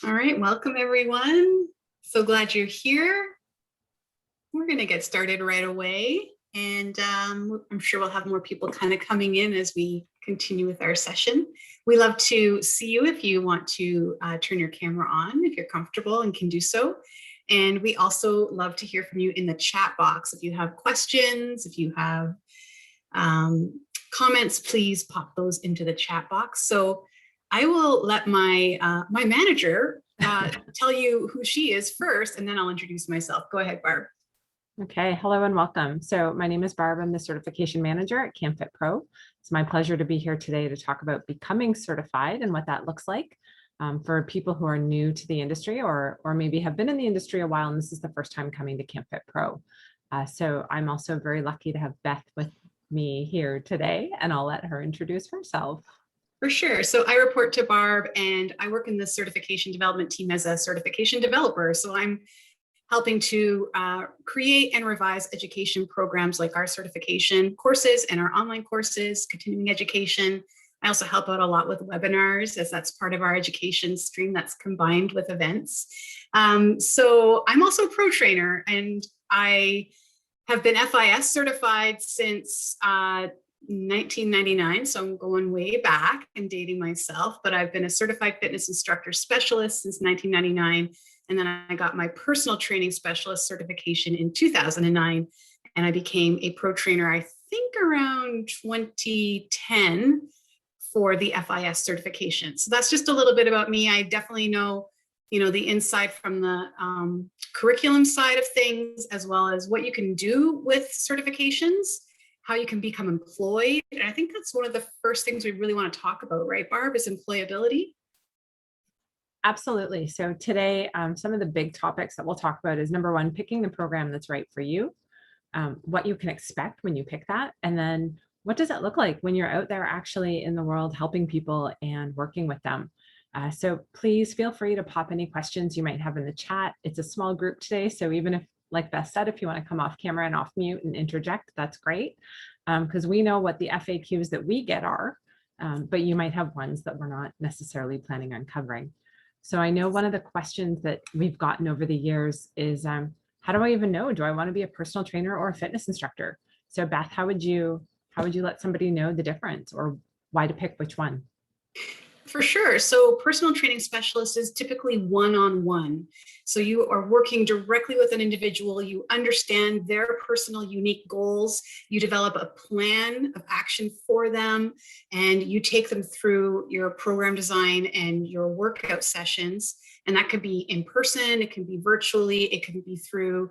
All right, welcome everyone. So glad you're here. We're going to get started right away, and I'm sure we'll have more people kind of coming in as we continue with our session. We love to see you if you want to turn your camera on, if you're comfortable and can do so. And we also love to hear from you in the chat box. If you have questions, if you have comments, please pop those into the chat box. So I will let my my manager tell you who she is first, and then I'll introduce myself. Go ahead, Barb. Okay, hello and welcome. So my name is Barb. I'm the certification manager at canfitpro. It's my pleasure to be here today to talk about becoming certified and what that looks like for people who are new to the industry or maybe have been in the industry a while and this is the first time coming to canfitpro. So I'm also very lucky to have Beth with me here today, and I'll let her introduce herself. For sure. So I report to Barb, and I work in the certification development team as a certification developer. So I'm helping to create and revise education programs like our certification courses and our online courses, continuing education. I also help out a lot with webinars, as that's part of our education stream that's combined with events. So I'm also a pro trainer, and I have been FIS certified since 1999, so I'm going way back and dating myself, but I've been a certified fitness instructor specialist since 1999, and then I got my personal training specialist certification in 2009, and I became a pro trainer, I think around 2010 for the FIS certification. So that's just a little bit about me. I definitely know the inside from the curriculum side of things, as well as what you can do with certifications, how you can become employed. And I think that's one of the first things we really want to talk about, right, Barb, is employability. Absolutely. So today, some of the big topics that we'll talk about is number one, picking the program that's right for you, what you can expect when you pick that, and then what does it look like when you're out there actually in the world helping people and working with them. So please feel free to pop any questions you might have in the chat. It's a small group today, so even if, like Beth said, if you want to come off camera and off mute and interject, that's great, because we know what the FAQs that we get are, but you might have ones that we're not necessarily planning on covering. So I know one of the questions that we've gotten over the years is, how do I even know? Do I want to be a personal trainer or a fitness instructor? So Beth, how would you let somebody know the difference or why to pick which one? For sure. So personal training specialist is typically one-on-one. So you are working directly with an individual, you understand their personal unique goals, you develop a plan of action for them, and you take them through your program design and your workout sessions. And that could be in person, it can be virtually, it can be through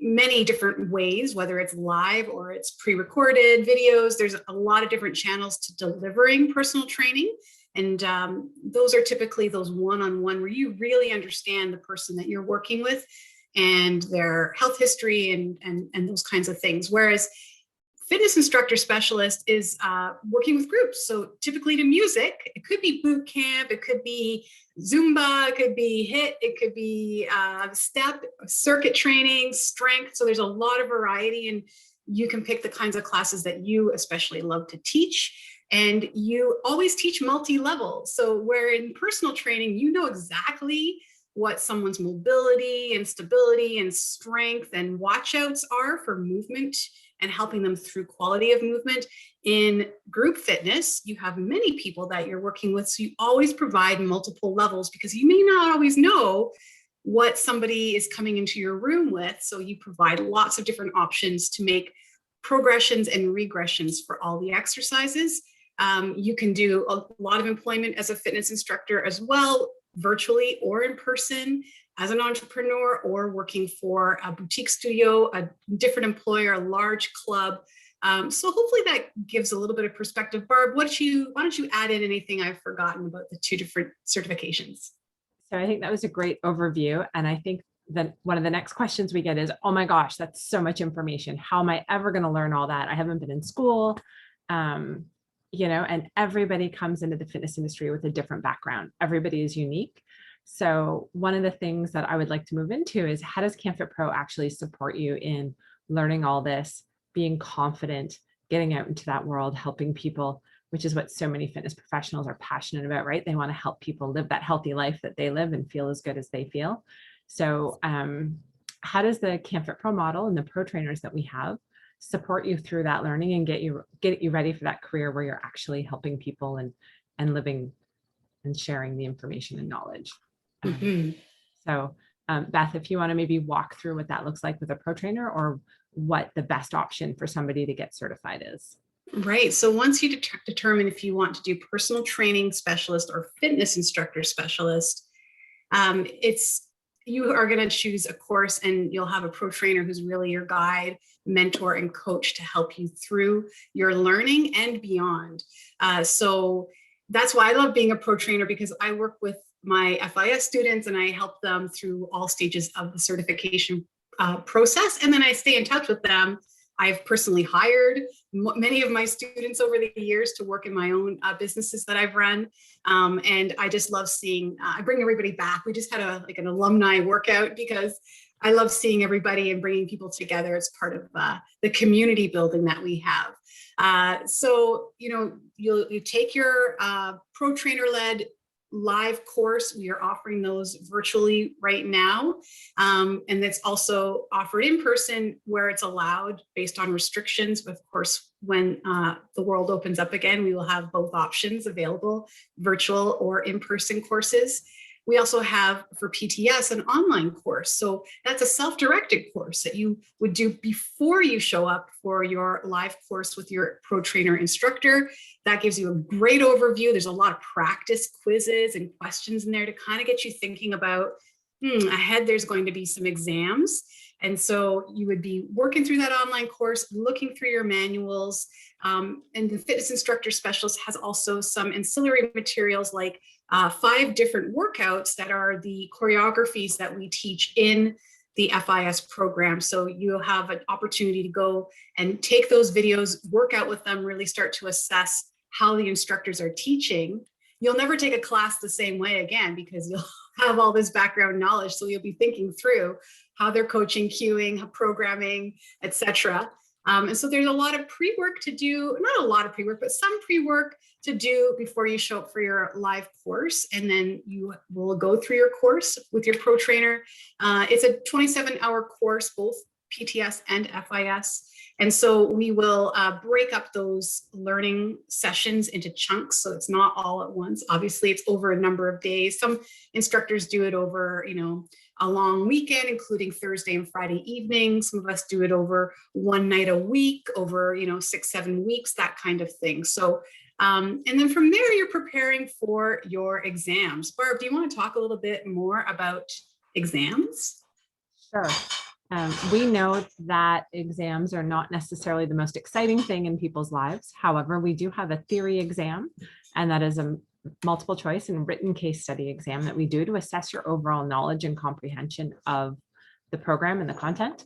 many different ways, whether it's live or it's pre-recorded videos. There's a lot of different channels to delivering personal training. And those are typically those one-on-one where you really understand the person that you're working with and their health history and those kinds of things. Whereas fitness instructor specialist is working with groups. So typically to music, it could be boot camp, it could be Zumba, it could be HIIT, it could be step, circuit training, strength. So there's a lot of variety, and you can pick the kinds of classes that you especially love to teach. And you always teach multi-level. So where in personal training, you know exactly what someone's mobility and stability and strength and watchouts are for movement and helping them through quality of movement. In group fitness, you have many people that you're working with, so you always provide multiple levels because you may not always know what somebody is coming into your room with. So you provide lots of different options to make progressions and regressions for all the exercises. You can do a lot of employment as a fitness instructor as well, virtually or in person, as an entrepreneur or working for a boutique studio, a different employer, a large club. So hopefully that gives a little bit of perspective. Barb, why don't you add in anything I've forgotten about the two different certifications? So I think that was a great overview. And I think that one of the next questions we get is, oh my gosh, that's so much information. How am I ever going to learn all that? I haven't been in school. And everybody comes into the fitness industry with a different background. Everybody is unique. So one of the things that I would like to move into is, how does canfitpro actually support you in learning all this, being confident, getting out into that world, helping people which is what so many fitness professionals are passionate about, right? They want to help people live that healthy life that they live and feel as good as they feel. So how does the canfitpro model and the pro trainers that we have support you through that learning and get you ready for that career where you're actually helping people and living and sharing the information and knowledge? So Beth, if you want to maybe walk through what that looks like with a pro trainer, or what the best option for somebody to get certified is. Right. So once you determine if you want to do personal training specialist or fitness instructor specialist, you are going to choose a course, and you'll have a pro trainer who's really your guide, mentor, and coach to help you through your learning and beyond. So that's why I love being a pro trainer, because I work with my FIS students and I help them through all stages of the certification process. And then I stay in touch with them. I've personally hired many of my students over the years to work in my own businesses that I've run. And I just love seeing, I bring everybody back. We just had an alumni workout, because I love seeing everybody and bringing people together as part of the community building that we have. So, you take your pro trainer led live course. We are offering those virtually right now. And that's also offered in person where it's allowed based on restrictions. Of course, when the world opens up again, we will have both options available, virtual or in-person courses. We also have for PTS an online course. So that's a self-directed course that you would do before you show up for your live course with your pro trainer instructor. That gives you a great overview. There's a lot of practice quizzes and questions in there to kind of get you thinking about, ahead there's going to be some exams. And so you would be working through that online course, looking through your manuals. And the fitness instructor specialist has also some ancillary materials, like 5 different workouts that are the choreographies that we teach in the FIS program. So you'll have an opportunity to go and take those videos, work out with them, really start to assess how the instructors are teaching. You'll never take a class the same way again, because you'll have all this background knowledge. So you'll be thinking through how they're coaching, cueing, programming, etc. And so there's a lot of pre-work to do, not a lot of pre-work, but some pre-work to do before you show up for your live course. And then you will go through your course with your pro trainer. It's a 27-hour course, both PTS and FIS. And so we will break up those learning sessions into chunks. So it's not all at once. Obviously, it's over a number of days. Some instructors do it over, a long weekend, including Thursday and Friday evenings. Some of us do it over one night a week, over 6-7 weeks, that kind of thing. So, and then from there, you're preparing for your exams. Barb, do you want to talk a little bit more about exams? Sure. We know that exams are not necessarily the most exciting thing in people's lives. However, we do have a theory exam, and that is a multiple choice and written case study exam that we do to assess your overall knowledge and comprehension of the program and the content.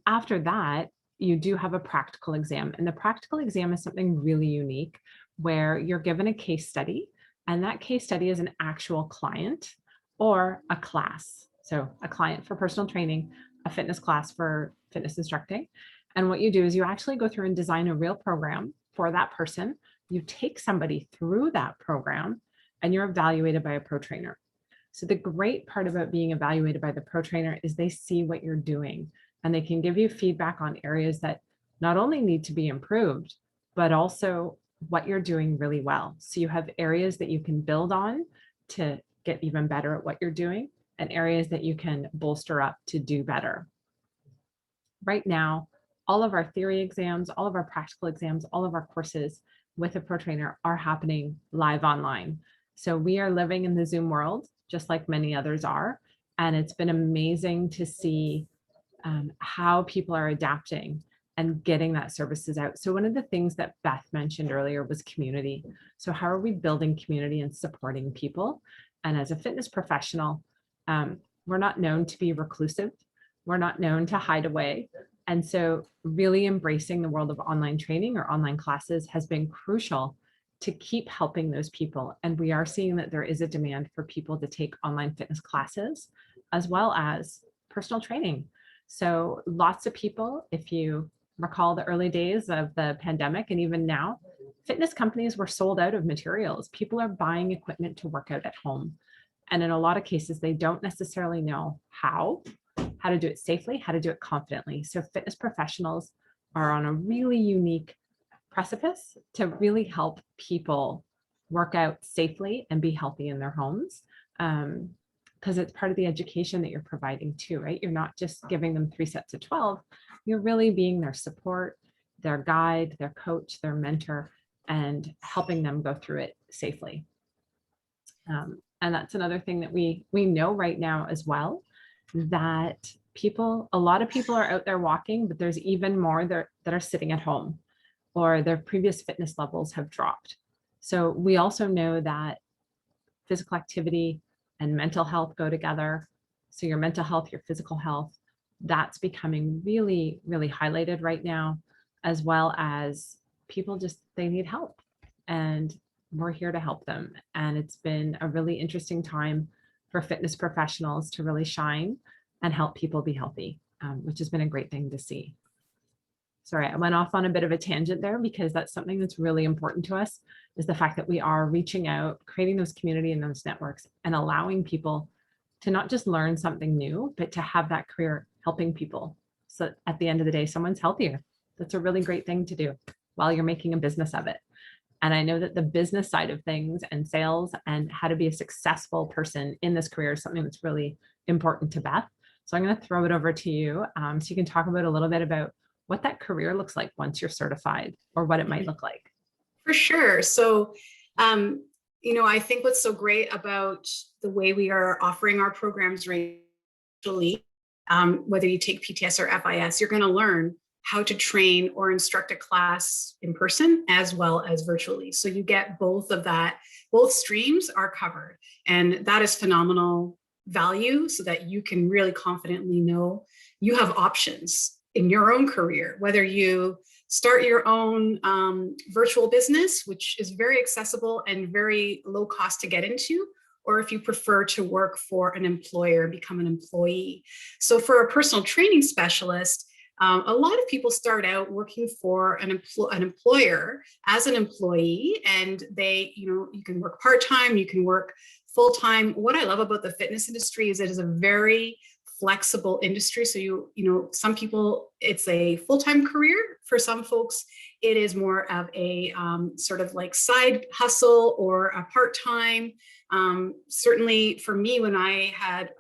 After that, you do have a practical exam, and the practical exam is something really unique where you're given a case study, and that case study is an actual client or a class. So a client for personal training, a fitness class for fitness instructing. And what you do is you actually go through and design a real program for that person. You take somebody through that program and you're evaluated by a pro trainer. So the great part about being evaluated by the pro trainer is they see what you're doing, and they can give you feedback on areas that not only need to be improved, but also what you're doing really well. So you have areas that you can build on to get even better at what you're doing, and areas that you can bolster up to do better. Right now, all of our theory exams, all of our practical exams, all of our courses with a pro trainer are happening live online. So we are living in the Zoom world, just like many others are. And it's been amazing to see how people are adapting and getting that services out. So one of the things that Beth mentioned earlier was community. So how are we building community and supporting people? And as a fitness professional, we're not known to be reclusive. We're not known to hide away. And so really embracing the world of online training or online classes has been crucial to keep helping those people. And we are seeing that there is a demand for people to take online fitness classes as well as personal training. So lots of people, if you recall the early days of the pandemic and even now, fitness companies were sold out of materials. People are buying equipment to work out at home. And in a lot of cases, they don't necessarily know how to do it safely, how to do it confidently. So fitness professionals are on a really unique precipice to really help people work out safely and be healthy in their homes. Because it's part of the education that you're providing too, right? You're not just giving them 3 sets of 12, you're really being their support, their guide, their coach, their mentor, and helping them go through it safely. And that's another thing that we know right now as well, that a lot of people are out there walking, but there's even more that are sitting at home or their previous fitness levels have dropped. So we also know that physical activity and mental health go together. So your mental health, your physical health, that's becoming really, really highlighted right now, as well as people they need help. And we're here to help them. And it's been a really interesting time for fitness professionals to really shine and help people be healthy, which has been a great thing to see. Sorry, I went off on a bit of a tangent there because that's something that's really important to us, is the fact that we are reaching out, creating those community and those networks, and allowing people to not just learn something new, but to have that career helping people. So at the end of the day, someone's healthier. That's a really great thing to do while you're making a business of it. And I know that the business side of things and sales and how to be a successful person in this career is something that's really important to Beth. So I'm going to throw it over to you so you can talk about a little bit about what that career looks like once you're certified, or what it might look like. For sure. So, I think what's so great about the way we are offering our programs virtually, whether you take PTS or FIS, you're going to learn how to train or instruct a class in person as well as virtually. So you get both of that. Both streams are covered, and that is phenomenal value, so that you can really confidently know you have options in your own career, whether you start your own virtual business, which is very accessible and very low cost to get into, or if you prefer to work for an employer, become an employee. So for a personal training specialist, a lot of people start out working for an employer as an employee, and you can work part-time, you can work full-time. What I love about the fitness industry is it is a very flexible industry. So some people, it's a full-time career. For some folks, it is more of a sort of like side hustle or a part-time. Certainly for me, when I had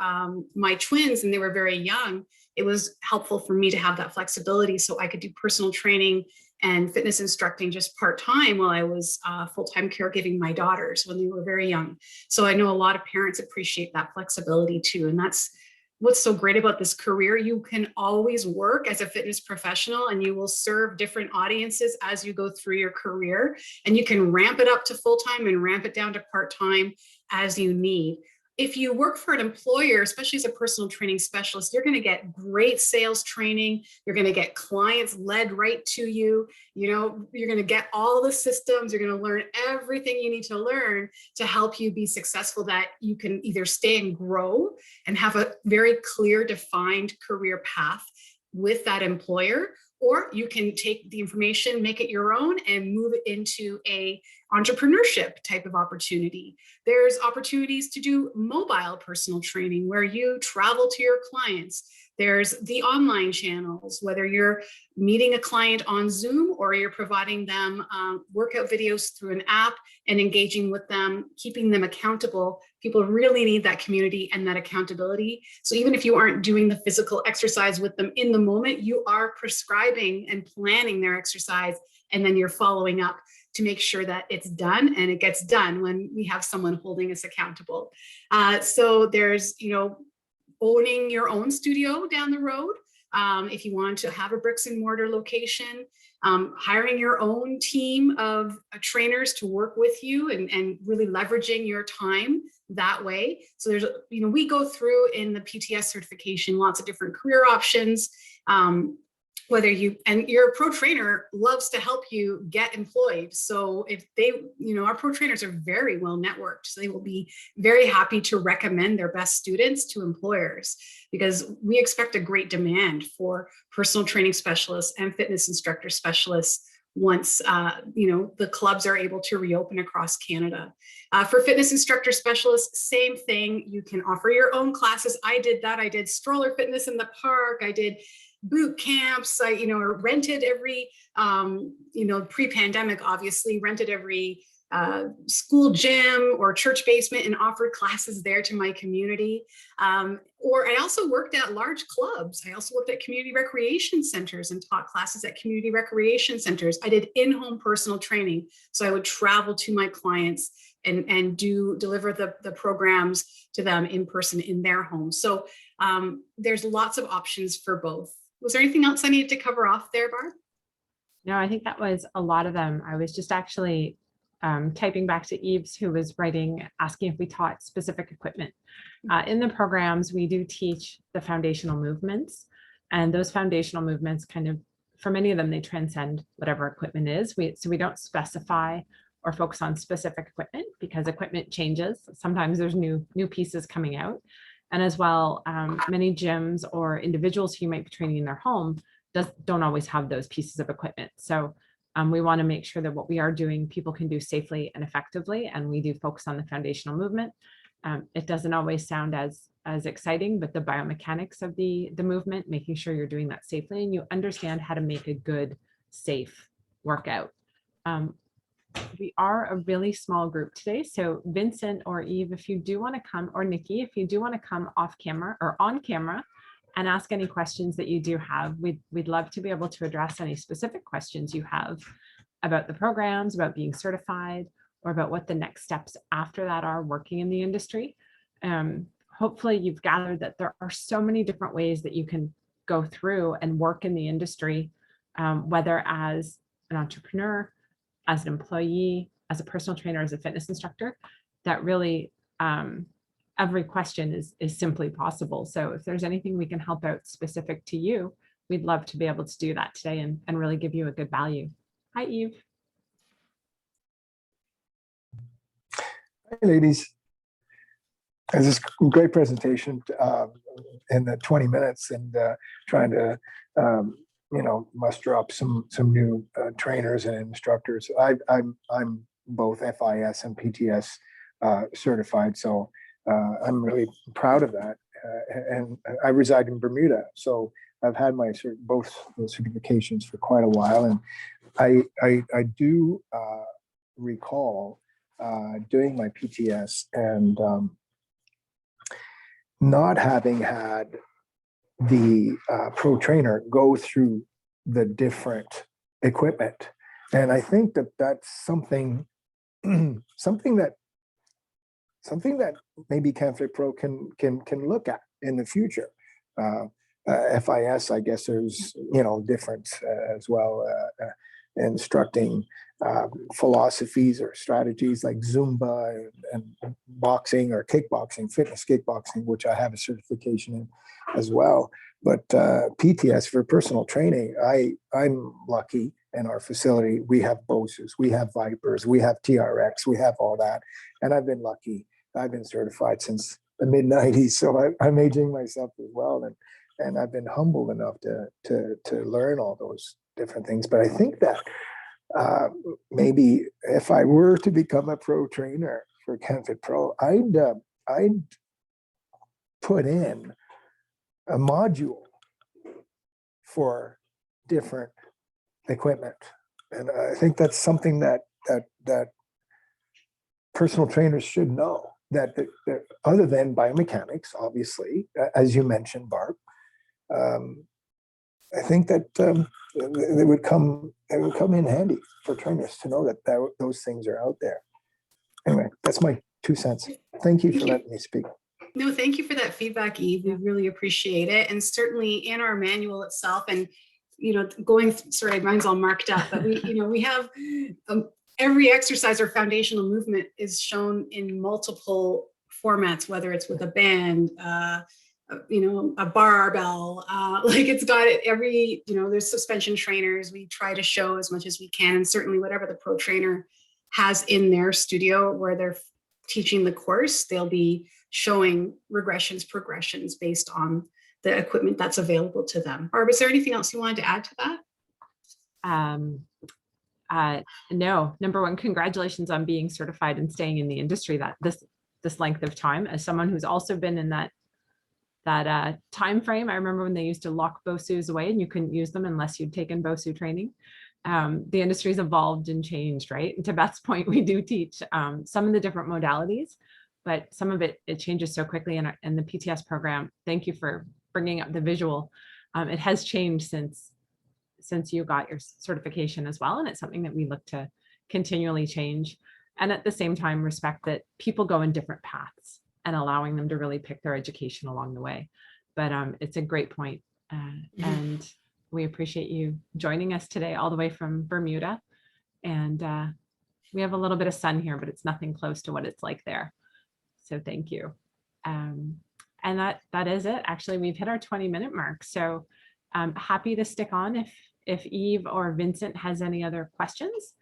my twins and they were very young, it was helpful for me to have that flexibility so I could do personal training and fitness instructing just part-time while I was full-time caregiving my daughters when they were very young. So I know a lot of parents appreciate that flexibility too. And that's what's so great about this career. You can always work as a fitness professional, and you will serve different audiences as you go through your career, and you can ramp it up to full-time and ramp it down to part-time as you need. If you work for an employer, especially as a personal training specialist, you're going to get great sales training. You're going to get clients led right to you. You're going to get all the systems. You're going to learn everything you need to learn to help you be successful, that you can either stay and grow and have a very clear, defined career path with that employer, or you can take the information, make it your own, and move it into a entrepreneurship type of opportunity. There's opportunities to do mobile personal training where you travel to your clients. There's the online channels, whether you're meeting a client on Zoom or you're providing them workout videos through an app and engaging with them, keeping them accountable. People really need that community and that accountability. So even if you aren't doing the physical exercise with them in the moment, you are prescribing and planning their exercise, and then you're following up to make sure that it's done, and it gets done when we have someone holding us accountable. So there's, owning your own studio down the road. If you want to have a bricks and mortar location, hiring your own team of trainers to work with you, and really leveraging your time that way. So there's, we go through in the PTS certification, lots of different career options. Whether your pro trainer loves to help you get employed. So if they, our pro trainers are very well networked, so they will be very happy to recommend their best students to employers, because we expect a great demand for personal training specialists and fitness instructor specialists once the clubs are able to reopen across Canada. For fitness instructor specialists, same thing. You can offer your own classes. I did that. I did stroller fitness in the park. I did boot camps. I rented every pre-pandemic, obviously rented every school gym or church basement and offered classes there to my community. Or I also worked at large clubs. I also worked at community recreation centers and taught classes at community recreation centers. I did in-home personal training. So I would travel to my clients and deliver the programs to them in person in their home. So there's lots of options for both. Was there anything else I needed to cover off there, Barb? No, I think that was a lot of them. I was just actually typing back to Eves, who was writing, asking if we taught specific equipment. In the programs, we do teach the foundational movements, and those foundational movements kind of, for many of them, they transcend whatever equipment is. So we don't specify or focus on specific equipment because equipment changes. Sometimes there's new pieces coming out. And as well, many gyms or individuals who you might be training in their home don't always have those pieces of equipment. So we want to make sure that what we are doing, people can do safely and effectively, and we do focus on the foundational movement. It doesn't always sound as exciting, but the biomechanics of the movement, making sure you're doing that safely and you understand how to make a good, safe workout. We are a really small group today. So Vincent or Eve, if you do want to come, or Nikki, if you do want to come off camera or on camera and ask any questions that you do have, we'd love to be able to address any specific questions you have about the programs, about being certified, or about what the next steps after that are working in the industry. Hopefully you've gathered that there are so many different ways that you can go through and work in the industry, whether as an entrepreneur, as an employee, as a personal trainer, as a fitness instructor, that really every question is simply possible. So if there's anything we can help out specific to you, we'd love to be able to do that today and really give you a good value. Hi, Eve. Hi, ladies. This is a great presentation in the 20 minutes, and trying to muster up some new trainers and instructors. I'm both FIS and PTS certified, so I'm really proud of that. And I reside in Bermuda, so I've had my both those certifications for quite a while, and I do recall doing my PTS and not having had the pro trainer go through the different equipment. And I think that that's something that maybe CanfitPro can look at in the future. FIS, I guess there's different as well, instructing philosophies or strategies like Zumba and boxing or kickboxing, fitness kickboxing, which I have a certification in as well. But PTS for personal training, I'm lucky in our facility. We have BOSUs, we have Vipers, we have TRX, we have all that. And I've been lucky. I've been certified since the mid-90s, so I'm aging myself as well. And I've been humbled enough to learn all those different things. But I think that maybe if I were to become a pro trainer for canfitpro, I'd put in a module for different equipment, and I think that's something that personal trainers should know. That other than biomechanics, obviously, as you mentioned, Barb, I think that it would come in handy for trainers to know that those things are out there. Anyway, that's my 2 cents. Thank you for letting me speak. No, thank you for that feedback, Eve. We really appreciate it. And certainly in our manual itself, and sorry, mine's all marked up, but we have every exercise or foundational movement is shown in multiple formats, whether it's with a band, a barbell, like it's got it every, there's suspension trainers. We try to show as much as we can, and certainly whatever the pro trainer has in their studio where they're teaching the course, they'll be showing regressions, progressions based on the equipment that's available to them. Barb, is there anything else you wanted to add to that? No, number one, congratulations on being certified and staying in the industry that this length of time. As someone who's also been in that time frame, I remember when they used to lock BOSUs away and you couldn't use them unless you'd taken BOSU training. The industry's evolved and changed, right? And to Beth's point, we do teach some of the different modalities, but some of it changes so quickly. And the PTS program, thank you for bringing up the visual. It has changed since you got your certification as well. And it's something that we look to continually change. And at the same time, respect that people go in different paths and allowing them to really pick their education along the way. But it's a great point. And we appreciate you joining us today all the way from Bermuda. And we have a little bit of sun here, but it's nothing close to what it's like there. So thank you. And that is it. Actually, we've hit our 20-minute mark. So I'm happy to stick on if Eve or Vincent has any other questions.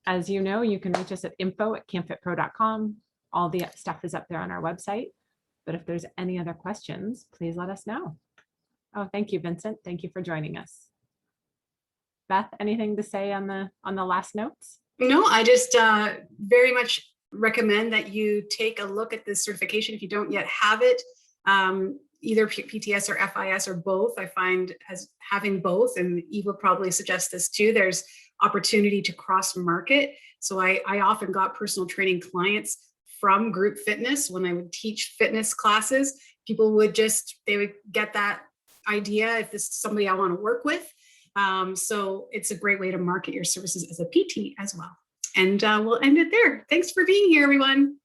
As you know, you can reach us at info@canfitpro.com. All the stuff is up there on our website. But if there's any other questions, please let us know. Oh, thank you, Vincent. Thank you for joining us. Beth, anything to say on the last notes? No, I just very much recommend that you take a look at this certification if you don't yet have it. Either PTS or FIS or both. I find as having both, and Eve would probably suggest this too, there's opportunity to cross market. So I often got personal training clients from group fitness when I would teach fitness classes. People would they would get that idea if this is somebody I want to work with. So it's a great way to market your services as a PT as well. And we'll end it there. Thanks for being here, everyone.